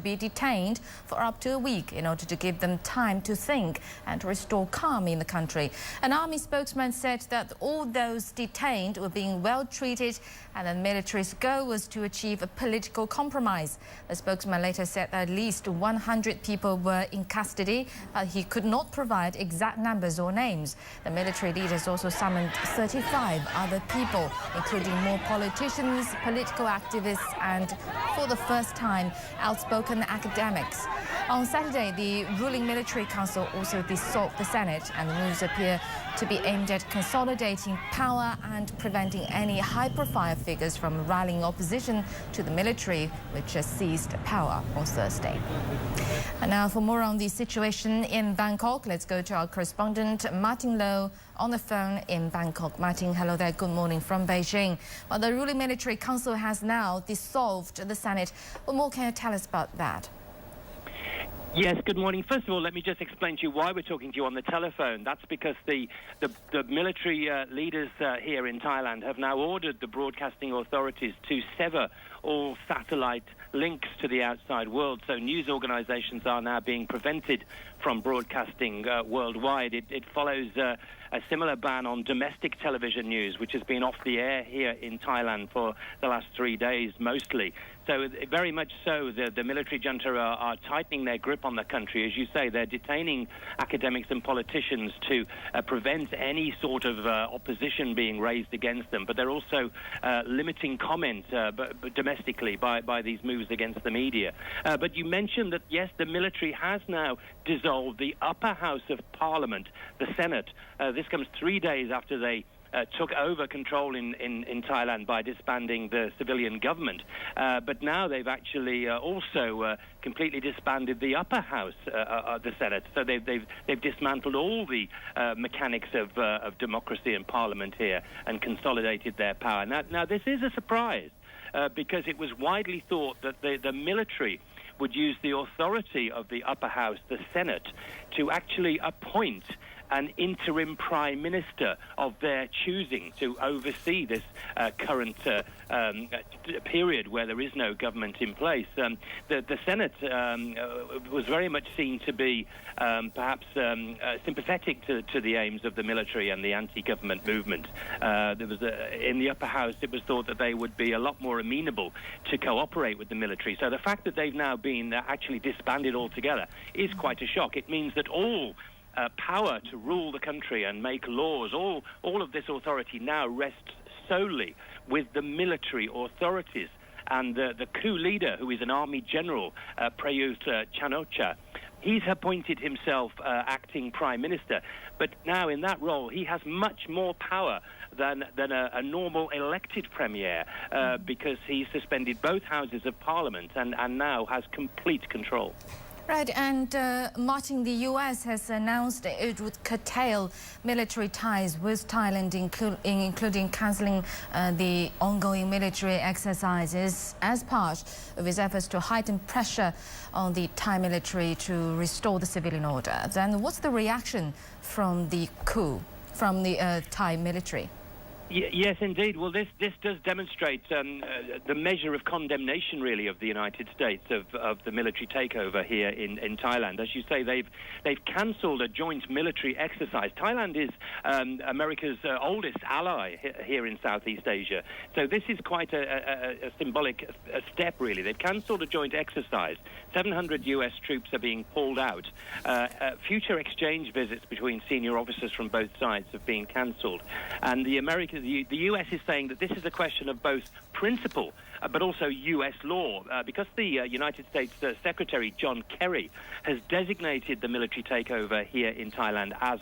be detained for up to a week in order to give them time to think and to restore calm in the country. An army spokesman said that all those detained were being well treated and the military's goal was to achieve a political compromise. The spokesman later said that at least 100 people were in custody, but he could not provide exact numbers or names. The military leaders also summoned 35 other people, including more politicians, political activists and, for the first time, outspoken academics. On Saturday, the ruling military council also dissolved the Senate, and the moves appear to be aimed at consolidating power and preventing any high-profile figures from rallying opposition to the military, which has seized power on Thursday. And now for more on the situation in Bangkok, let's go to our correspondent Martin Low on the phone in Bangkok. Martin, hello there. Good morning from Beijing. Well, the ruling military council has now dissolved the Senate. What more can you tell us about that? Yes, good morning. First of all, let me just explain to you why we're talking to you on the telephone. That's because the military leaders here in Thailand have now ordered the broadcasting authorities to sever all satellite links to the outside world. So news organizations are now being prevented from broadcasting worldwide. It follows a similar ban on domestic television news, which has been off the air here in Thailand for the last 3 days mostly. So very much so, the military junta are tightening their grip on the country. As you say, they're detaining academics and politicians to prevent any sort of opposition being raised against them. But they're also limiting comment domestically by these moves against the media. But you mentioned that, yes, the military has now dissolved the upper house of parliament, the Senate. This comes 3 days after they took over control in Thailand by disbanding the civilian government. But now they've actually also completely disbanded the upper house of the Senate. So they've dismantled all the mechanics of democracy and parliament here and consolidated their power. Now this is a surprise because it was widely thought that the military would use the authority of the upper house, the Senate, to actually appoint an interim prime minister of their choosing to oversee this current period where there is no government in place. The Senate was very much seen to be perhaps sympathetic to the aims of the military and the anti-government movement. There was in the upper house, it was thought that they would be a lot more amenable to cooperate with the military. So the fact that they've now been actually disbanded altogether is quite a shock. It means that all power to rule the country and make laws, all of this authority now rests solely with the military authorities. And the coup leader, who is an army general, Prayut Chan-o-cha, he's appointed himself acting prime minister. But now in that role, he has much more power than a normal elected premier because he's suspended both houses of parliament and now has complete control. Right, and Martin, the U.S. has announced it would curtail military ties with Thailand, including cancelling the ongoing military exercises as part of its efforts to heighten pressure on the Thai military to restore the civilian order. Then what's the reaction from the coup, from the Thai military? Yes, indeed. Well, this does demonstrate the measure of condemnation, really, of the United States of the military takeover here in Thailand. As you say, they've cancelled a joint military exercise. Thailand is America's oldest ally here in Southeast Asia. So this is quite a symbolic step, really. They've cancelled a joint exercise. 700 U.S. troops are being pulled out. Future exchange visits between senior officers from both sides have been cancelled. And the U.S. is saying that this is a question of both principle but also U.S. law, because the United States Secretary John Kerry has designated the military takeover here in Thailand as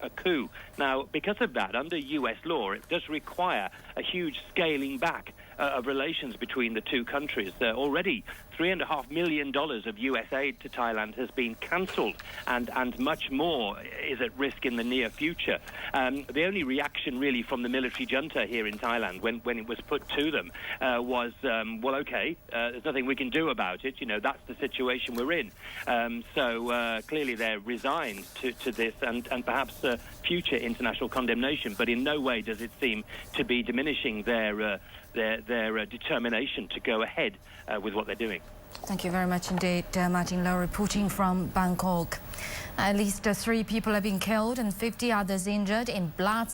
a coup. Now, because of that, under U.S. law, it does require a huge scaling back of relations between the two countries. Already, $3.5 million of U.S. aid to Thailand has been cancelled, and much more is at risk in the near future. The only reaction, really, from the military junta here in Thailand when it was put to them was, well, okay, there's nothing we can do about it. You know, that's the situation we're in. So clearly they're resigned to this and perhaps future international condemnation, but in no way does it seem to be diminishing their determination to go ahead with what they're doing. Thank you very much indeed, Martin Low, reporting from Bangkok. At least 3 people have been killed and 50 others injured in blood